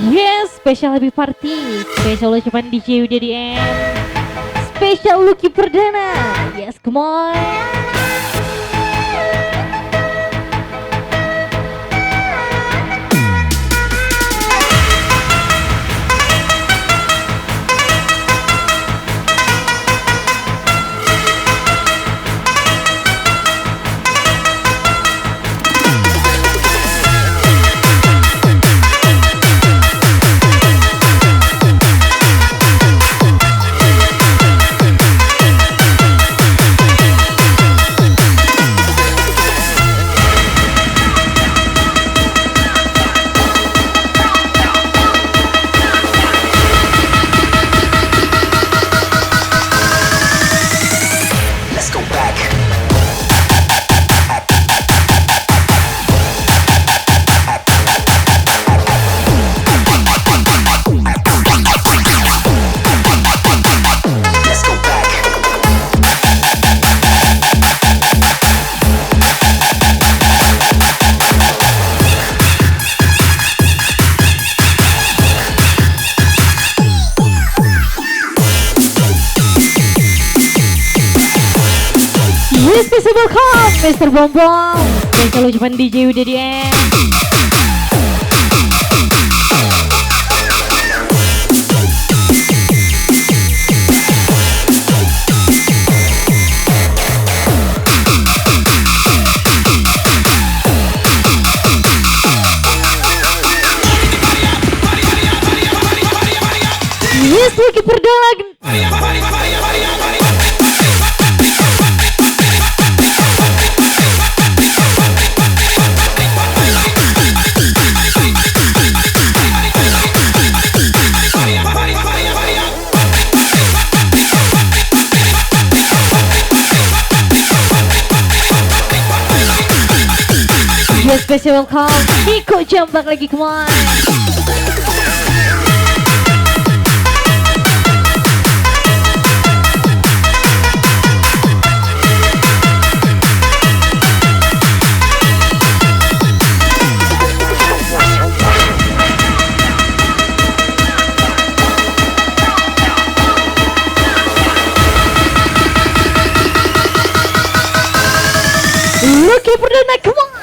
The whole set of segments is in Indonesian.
Yes, spesial happy party, spesial ucapan DJ UDDM, spesial Lucky Perdana. Yes, come on. Spesial welcome Mr. Bom Bom, spesial ucapan DJ UDDM. Yes, Lucky Perdana. Yes, special welcome Niko Jambak lagi, come on. Lucky Perdana, come on.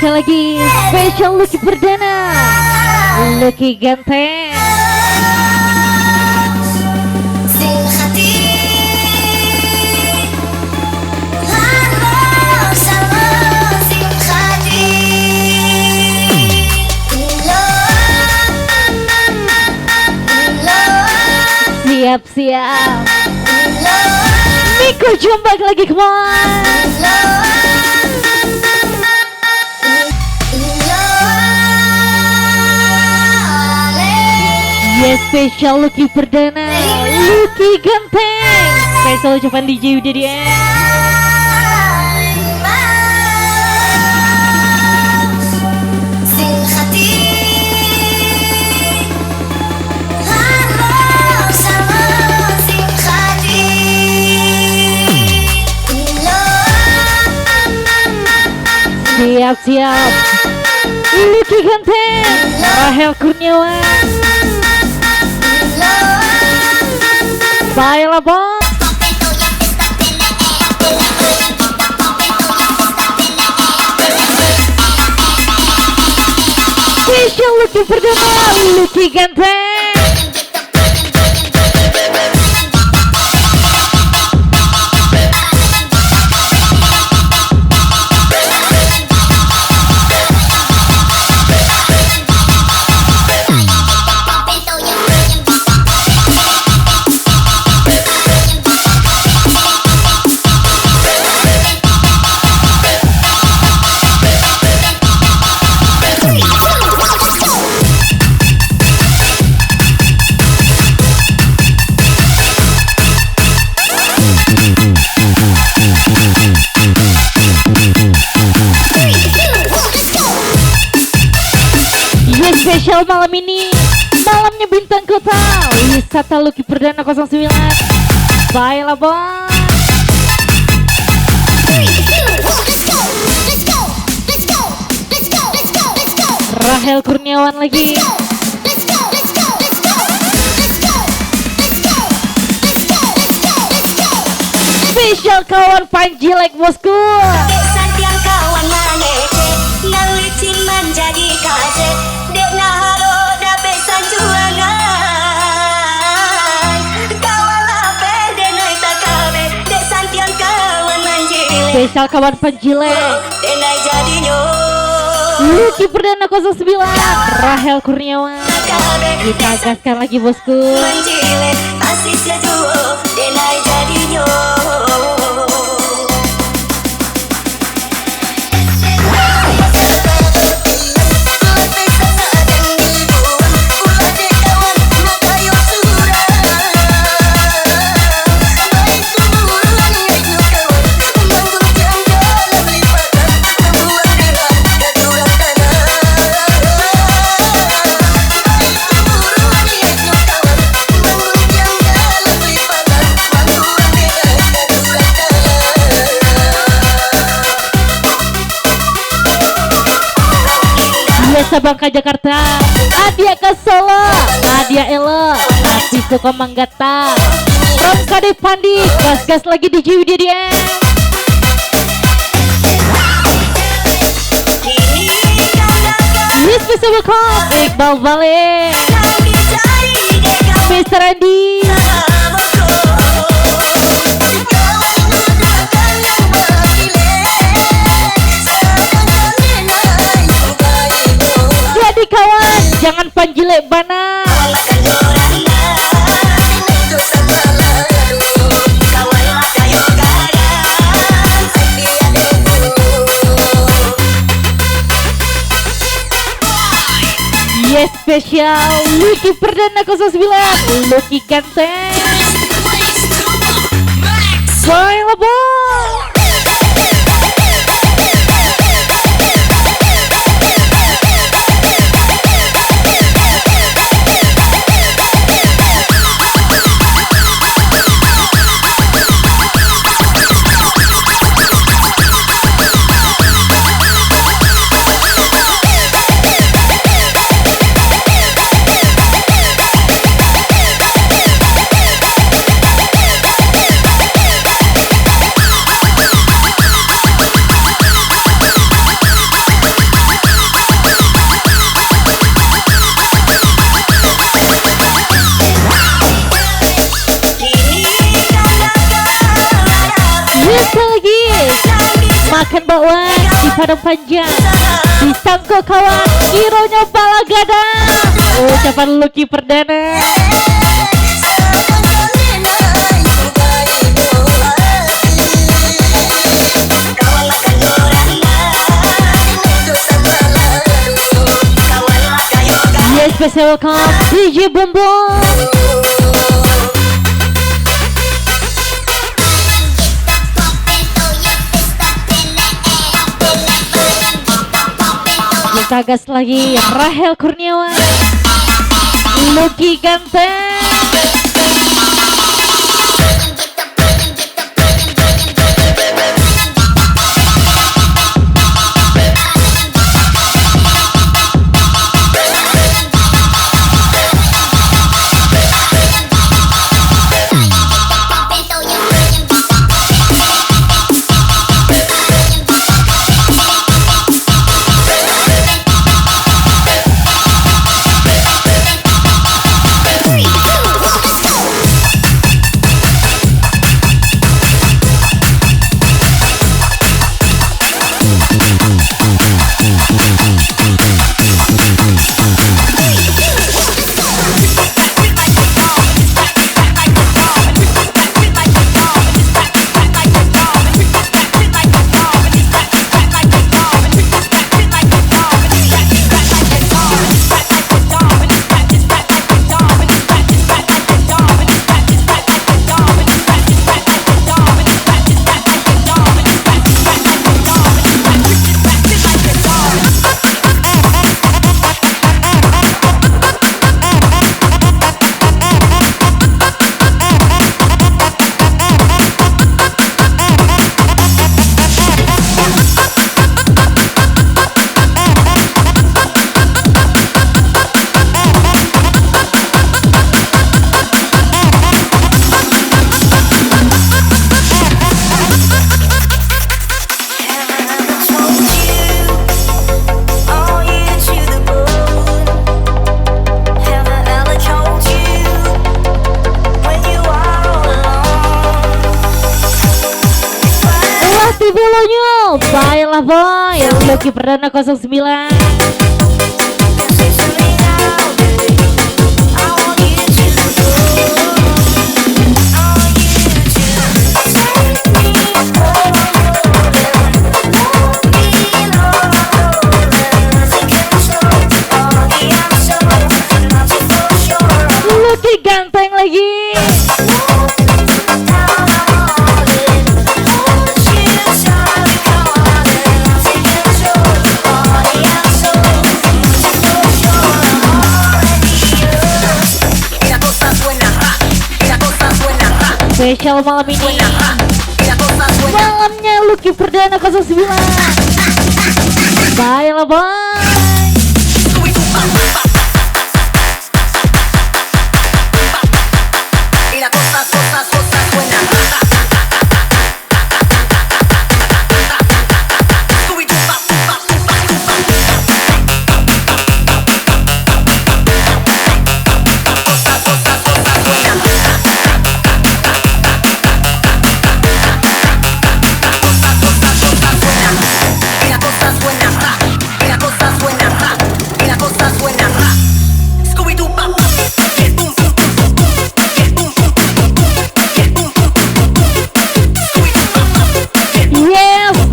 Sekali lagi spesial Lucky Perdana, Lucky ganteng. Siap-siap Niko Jambak lagi, come on. Yes, spesial Lucky Perdana, Lucky ganteng, spesial ucapan DJ UDDM. Siap-siap Lucky ganteng, Rahel Kurniawan. Baiklah bos. Lucky ganteng. Spesial malam ini, malamnya bintang kota, wisata Lucky Perdana 09 by Labon. Rahel Kurniawan lagi. Spesial kawan Panji like bosku. Kawan manece, nang licin menjadi kaje. Spesial kawan penjile Lucky Perdana 09 Rahel Kurniawan. Kita gaskan lagi bosku. Bangka Jakarta, Adia ke Solo, Nadia Elo, Nasi Suka Manggata, Rom Kade Pandi, gas-gas lagi di JWDDM. Yes, bisa welcome Iqbal Bale, Mr. Andy. Kawan, jangan panjilek bana. Yes, spesial Lucky Perdana 09 Lucky ganteng. Boy Labon. Makan bakwan di Padang Panjang, di Sangko kawan Ironya Balagada. Ucapan Lucky Perdana. Yes, special welcome DJ Bombom. Kita gas lagi Rahel Kurniawan Lucky ganteng. Pasti bolonya. Baiklah boy. Lucky Perdana 09. Lucky ganteng lagi. Spesial malam ini, malamnya Lucky Perdana 09. Baiklah bye.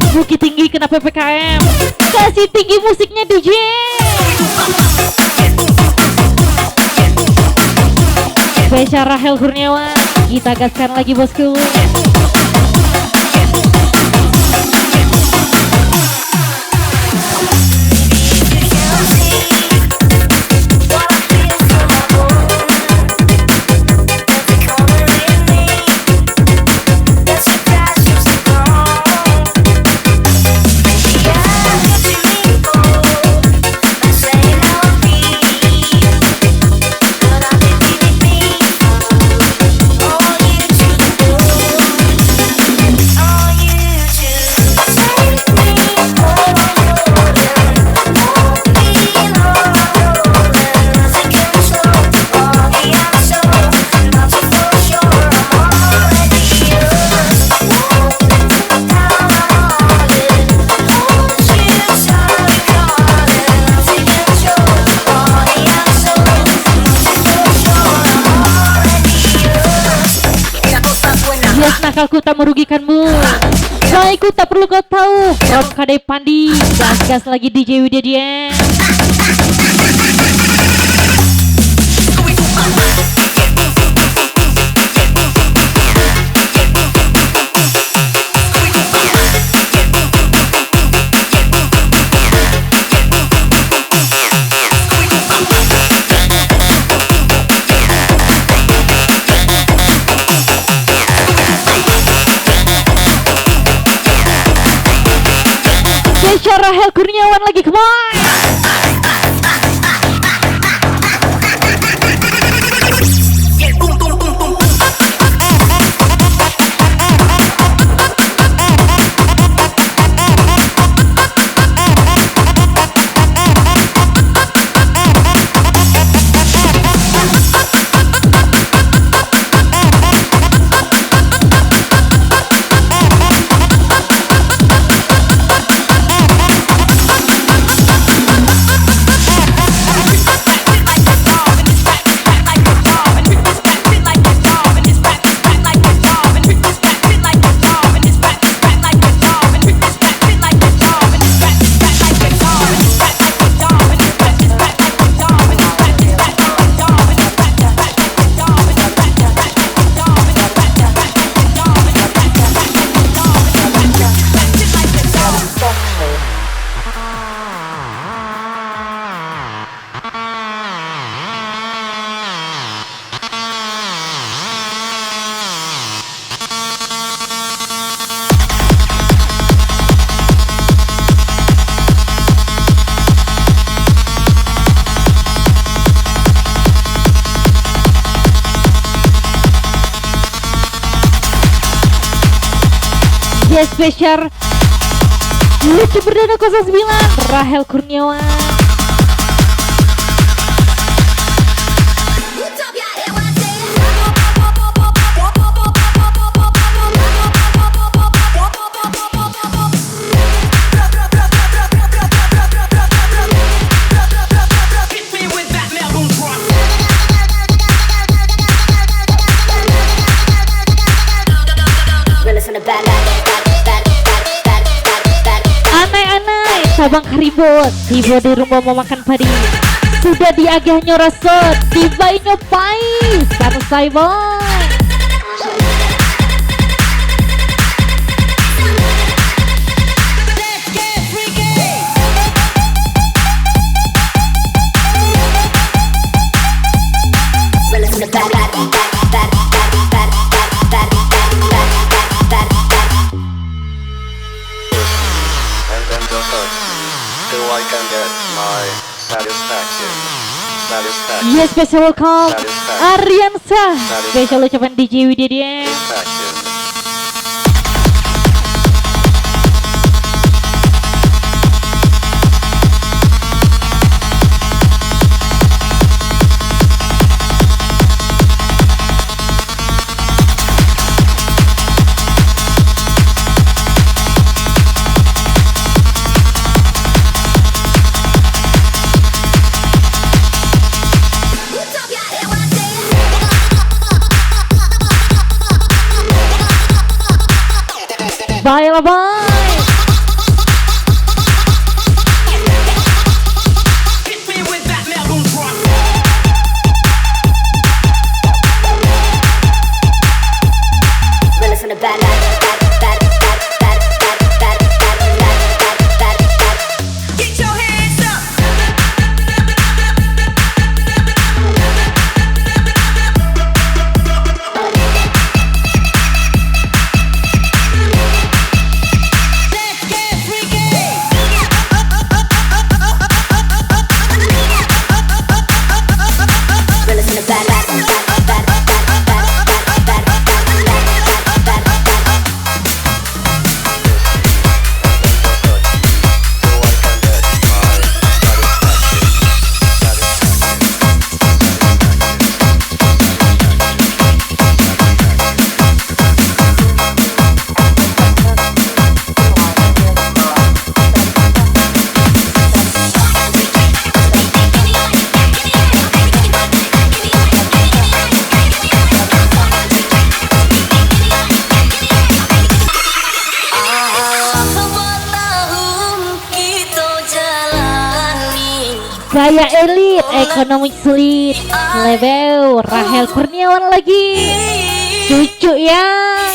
Bukit Tinggi kena PPKM. Kasih tinggi musiknya DJ. Spesial Rahel Kurniawan. Kita gaskan lagi bosku. Nakalku tak merugikanmu, baikku tak perlu kau tahu. From Kade Pandi, gas-gas lagi DJ Widya Dian. Rahel Kurniawan lagi, come on. Spesial Lucky Perdana 09 Rahel Kurniawan. Anai-anai Sabang Karibos tiba di rumah mau makan padi. Sudah diagihnya rasa tiba nyopai selesai boy. Yes, special welcome Ariansa. Special ucapan DJ Widya dia. Bye lah bye. Gaya elit, ekonomi sulit. Lebeu, Rahel Kurniawan lagi. Cucu yang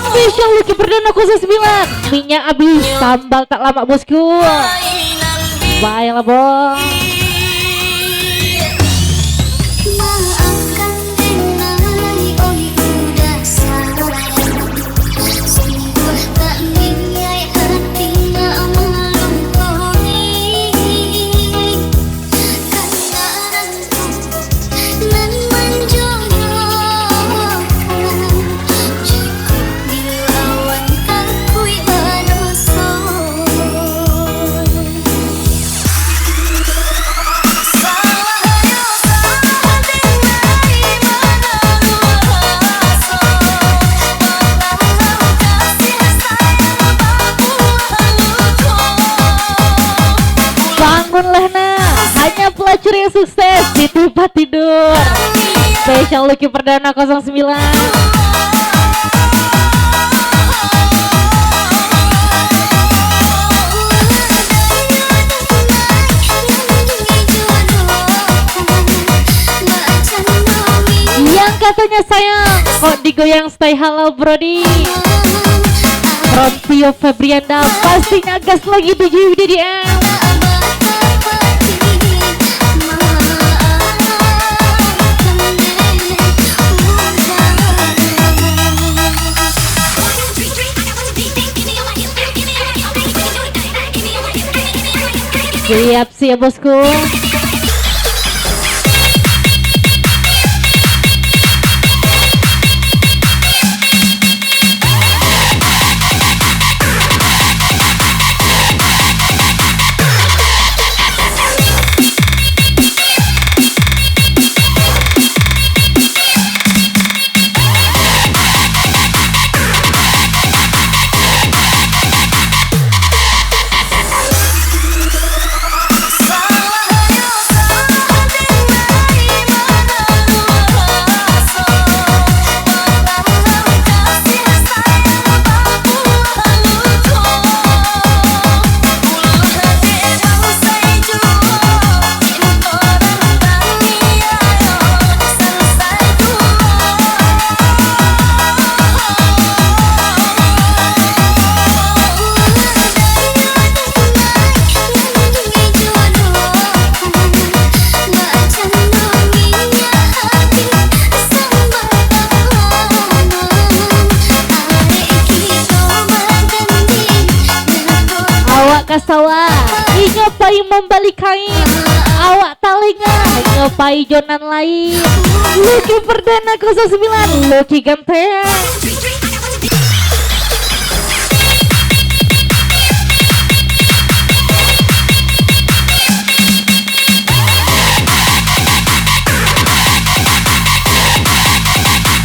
Spesial Lucky Perdana 09. Minyak habis, sambal tak lama bosku. Bye lah bos. Bangunlah nah, hanya pelacur yang sukses di tempat tidur. Spesial Lucky Perdana 09. Yang katanya sayang kok digoyang stay halal brody. Rontio Febrianda pastinya gas lagi di JWDDM. Siap bosku. kasawa nyopai membalik kain awak talinga nyopai jonan lain Lucky Perdana 09 Lucky ganteng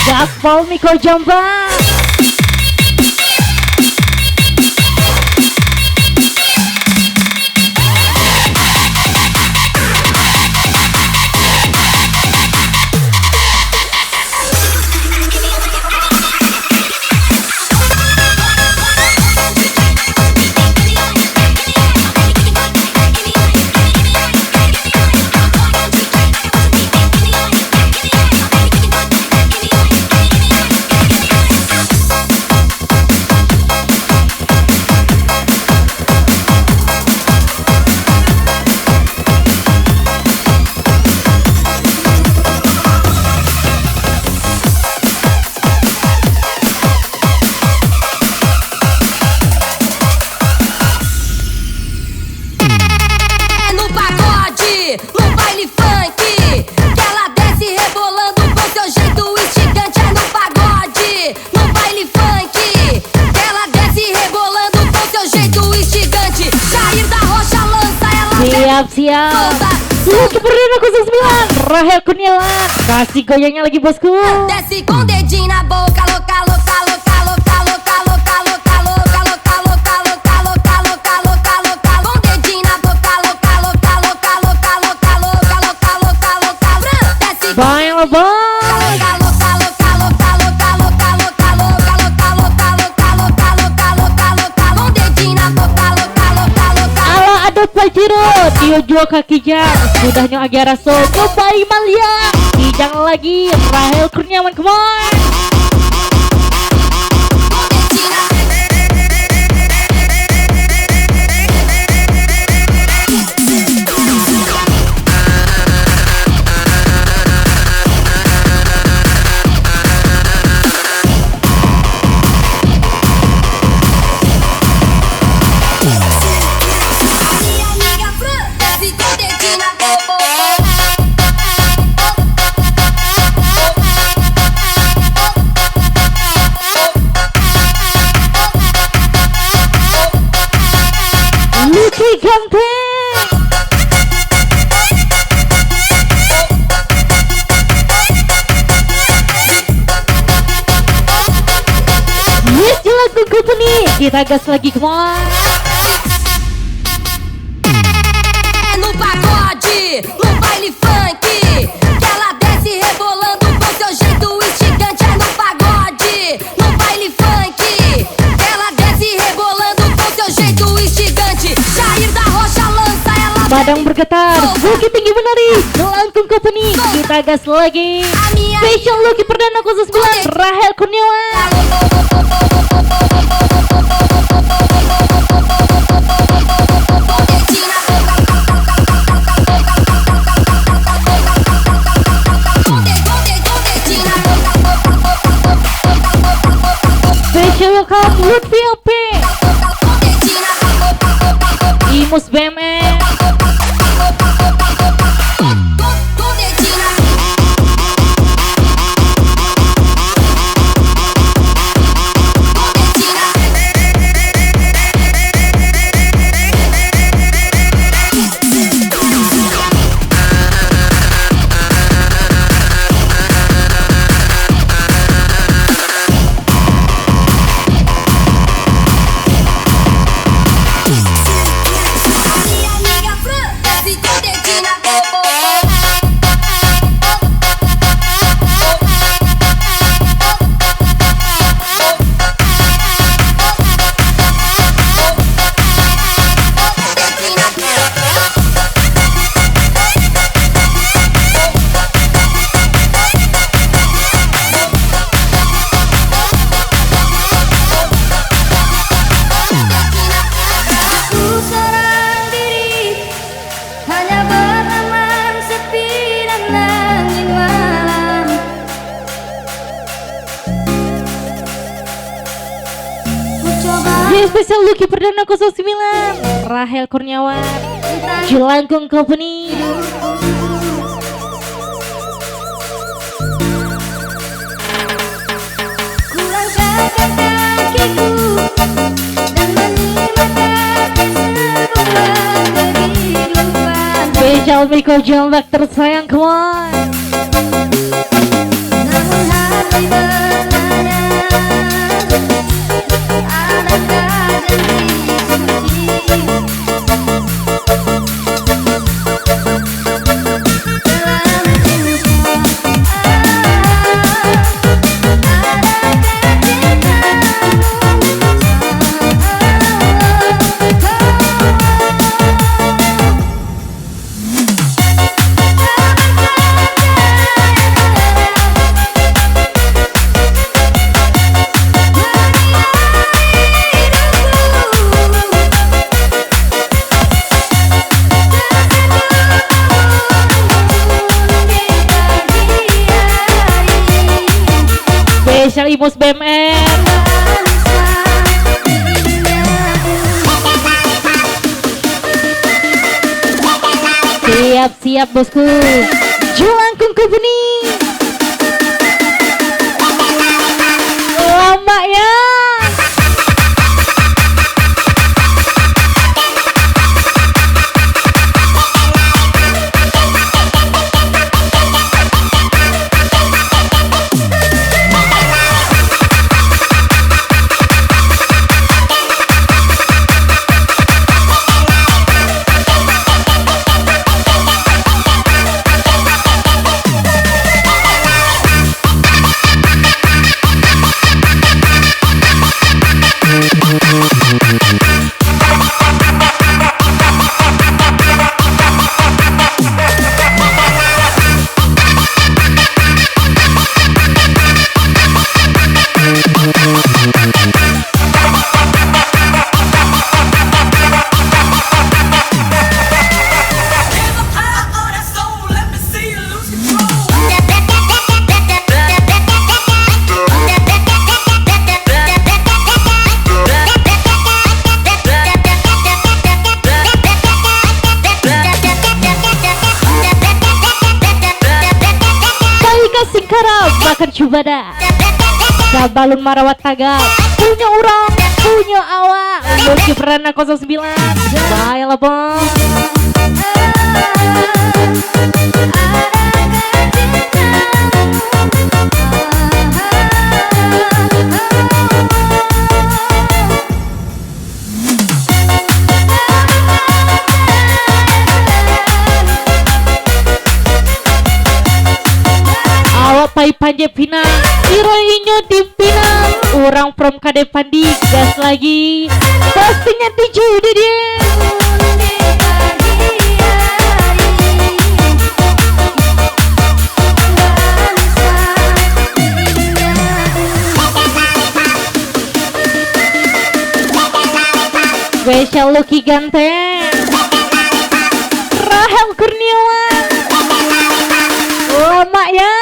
Gaspol Miko Jombang Siap Lucky Perdana 09 Rahel Kurniawan kasih goyangnya lagi bosku desce com dedinho na boca louca louca louca louca louca louca louca louca louca louca louca louca louca louca louca com dedinho na boca louca louca louca louca louca louca louca louca louca desce bye bye Pajero, Tio Jual kaki jam Sudahnya Agiara So Cobai Malia Kijang lagi Rahel Kurniawan come on Kita gas lagi, come on. No pagode, no baile funk, que ela desce rebolando com seu jeito instigante. É no pagode, no baile funk, que ela desce rebolando com seu jeito instigante. Jair da Rocha lança ela. Padang bergetar, Bukit Tinggi menari, melangkung company. Kita gas lagi. Special Lucky Perdana 09 Rahel Kurniawan. Special welcome Lutfi OP Imus BMN spesial Lucky Perdana 09 Rahel Kurniawan Jelangkung Company. Kulangkahkan kakiku dan menikmati semua kehidupan. Spesial Miko Jambak tersayang, come on. Namun hati bertanya, adakah janji Spesial Imos BMM. Siap-siap bosku. Jelangkung Company. Lama ya. Makan cubada Sabalun Marawat Taga punya orang, punya awak Lucky Perdana 09 bye lah bang. Pai Panje Pinang, Iroinyo di Pinang, orang from Kade Pandi, gas lagi, pastinya 7 deh dia. Spesial Lucky ganteng, Rahel Kurniawan, lama ya.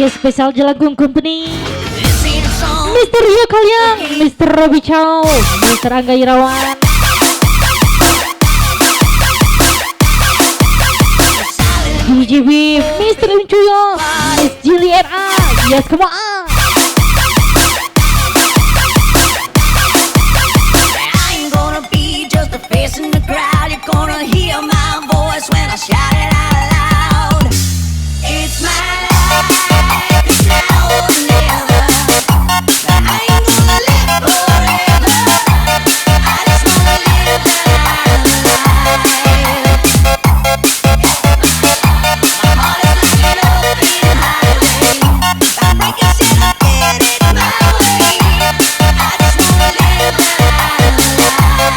Yes, spesial Jelangkung Company. Mr. Rio Kalyang, Mr. Robi Chow, Mr. Angga Irawan. DJ Beef, Mr. Uncuyo, Miss Juliet A. Yes, come on. I ain't gonna be just a face in the crowd. You're gonna hear my voice when I shout it out loud. It's my life, it's now or never. I ain't gonna live forever. I just wanna live that life. My heart is looking open highway. I'm making shit up, get it my way. I just wanna live that life. It's my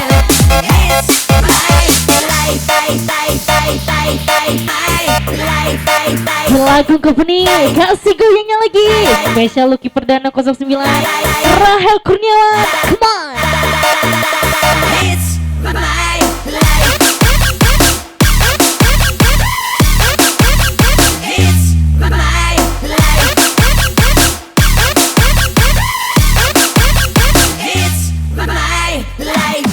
life. Jelangkung Company, kasih goyangnya lagi. Spesial Lucky Perdana 09, Rahel Kurniawan. Come on. It's my life. It's my life. It's my life. It's my life. It's my life.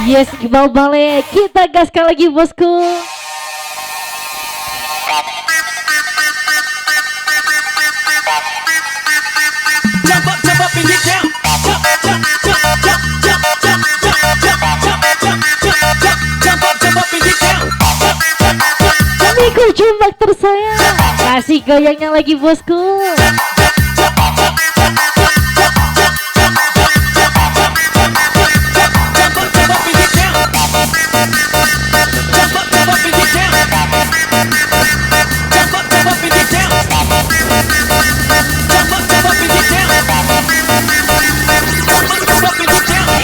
Yes, Iqbal Bale, kita gaskan lagi bosku. Jump up and get down. Jump up and get down. Miku Jumbak tersayang, kasih goyangnya lagi bosku.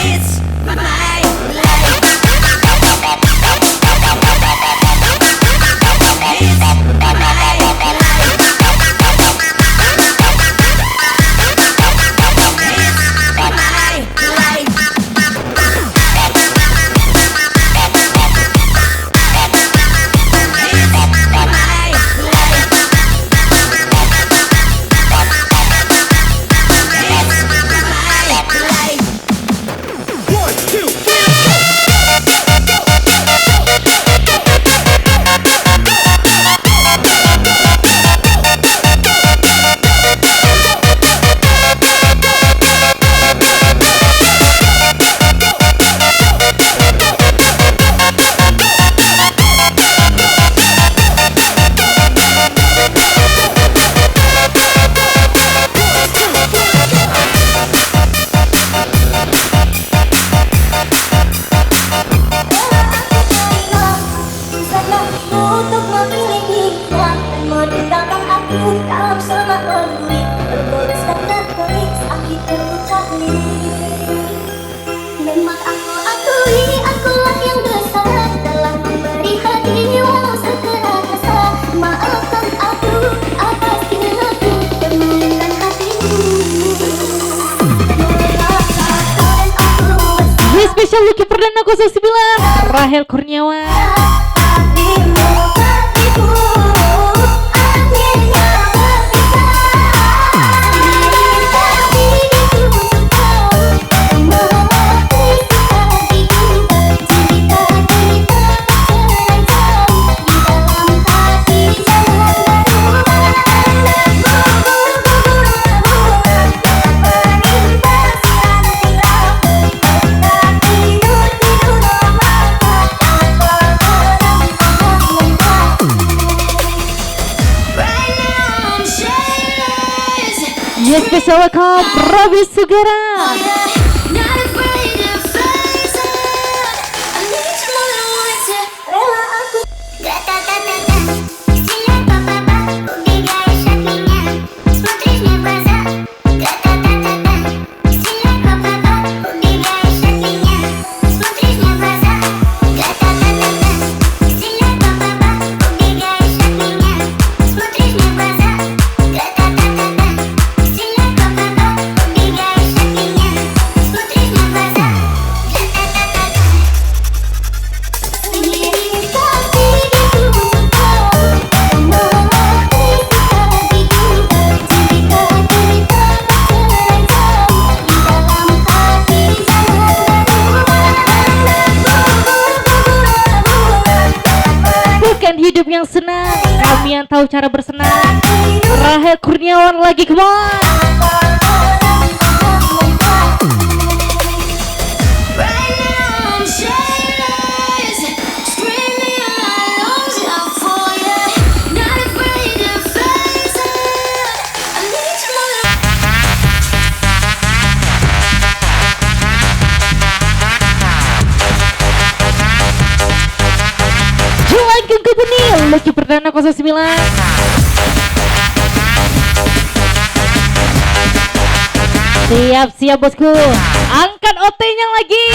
It's my life. Spesial Lucky Perdana 09, Rahel Kurniawan. Yes, spesial welcome Robi Sugera. Смотришь, не глаза, Berikan hidup yang senang, kami yang tahu cara bersenang. Rahel Kurniawan lagi, come on. Lucky Perdana 09. Siap bosku. Angkat OT-nya lagi.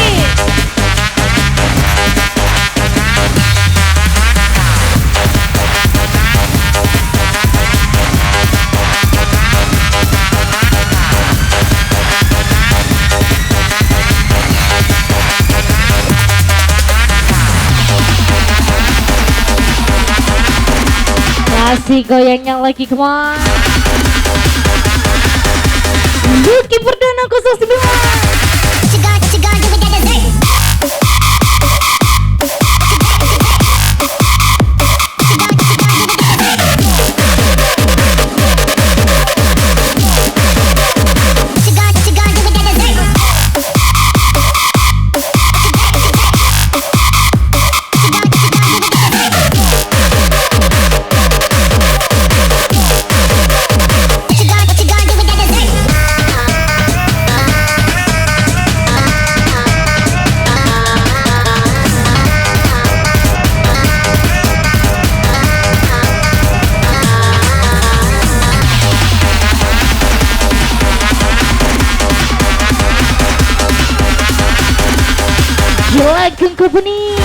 Kasih goyangnya lagi, come on. Lucky Perdana 09. Lagu Company.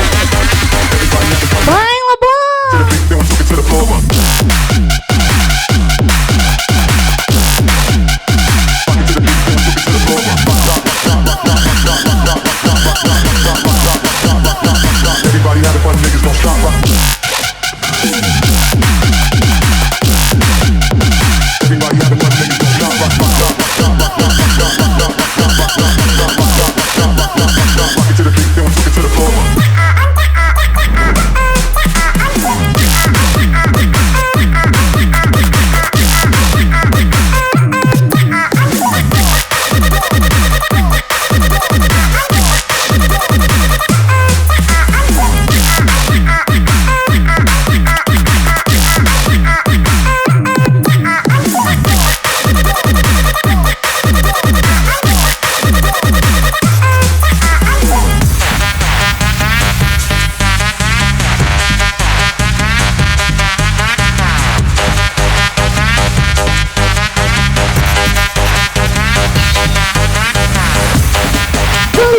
Baiklah bos. Everybody having fun, niggas don't stop. Everybody having fun, niggas don't stop. Rock it to the beat, then we took it to the floor.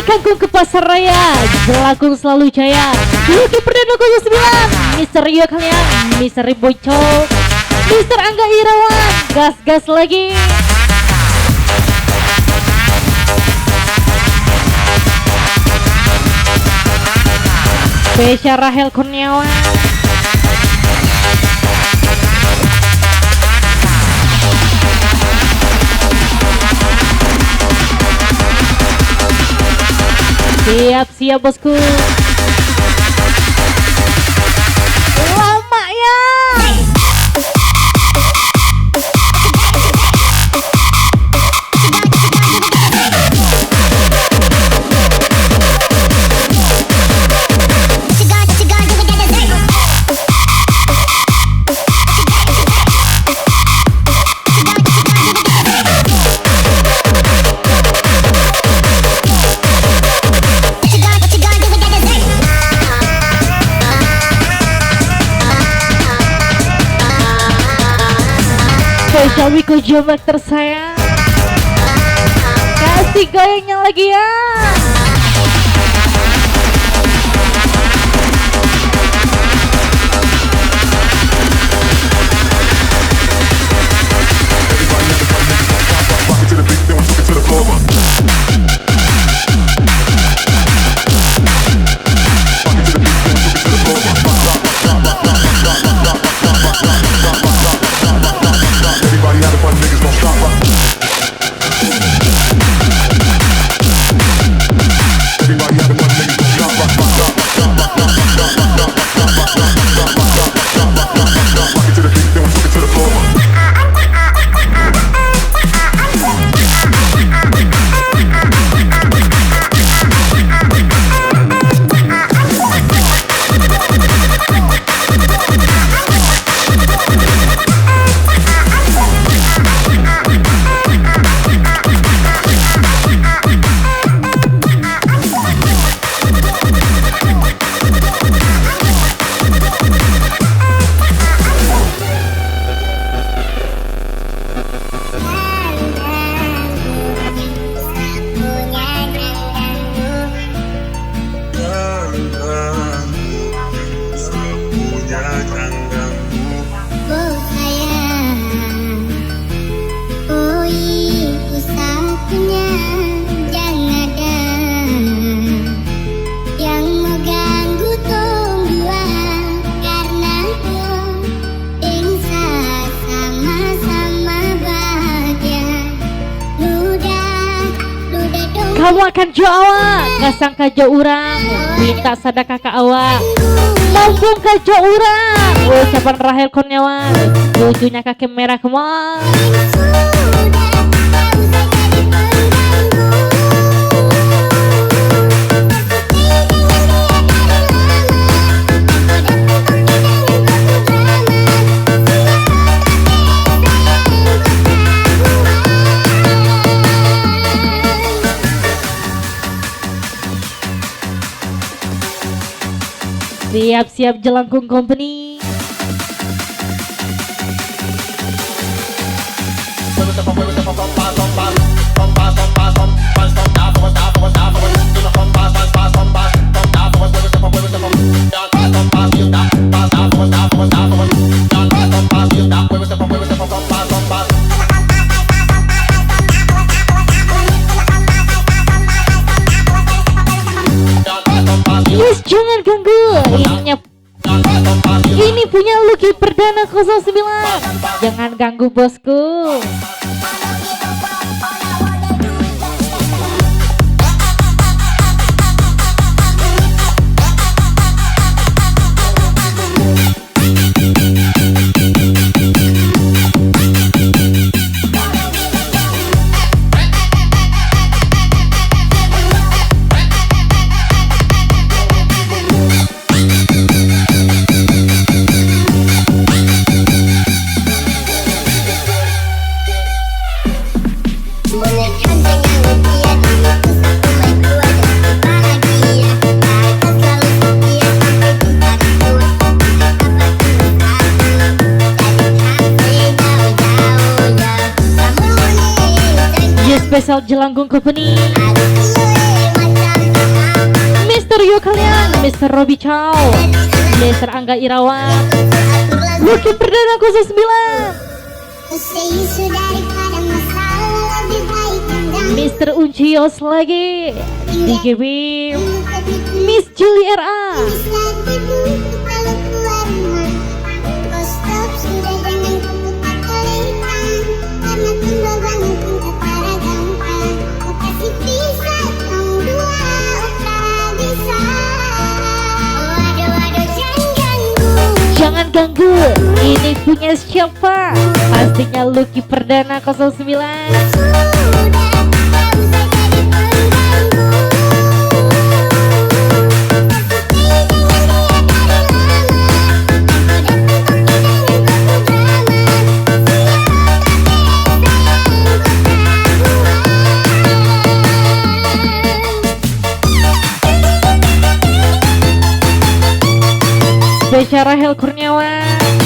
Kangkung ke pasar raya, Jelakung selalu jaya. Lucky Perdana 09. Misteri kalian, Misteri Bocok, Mister Angga Irawan. Gas lagi. Spesial Rahel Kurniawan. Siap bosku. Lama ya. Spesial Wiko Jomak tersayang. Kasih goyangnya lagi ya. Rock it to the beat, then we took it to the floor. Everybody having fun, niggas don't stop. Kamu akan jo awak, gak sangka jo urang, minta sedekah ke awak. Mumpung ke jo urang, ucapan Rahel Kurniawan, lucunya kaki merah ke mall. Siap-siap Jelangkung Company. Yes, jangan ganggu. Ini punya Lucky Perdana 09. Jangan ganggu bosku. Spesial Jelangkung Company, Mr. Yu kalian, Mr. Robi Chow, Mr. Angga Irawan, Lucky Perdana 09, Mr. Uncios lagi, DGB, Miss Julie RA. Jangan ganggu, ini punya siapa? Pastinya Lucky Perdana 09. Spesial Rahel Kurniawan.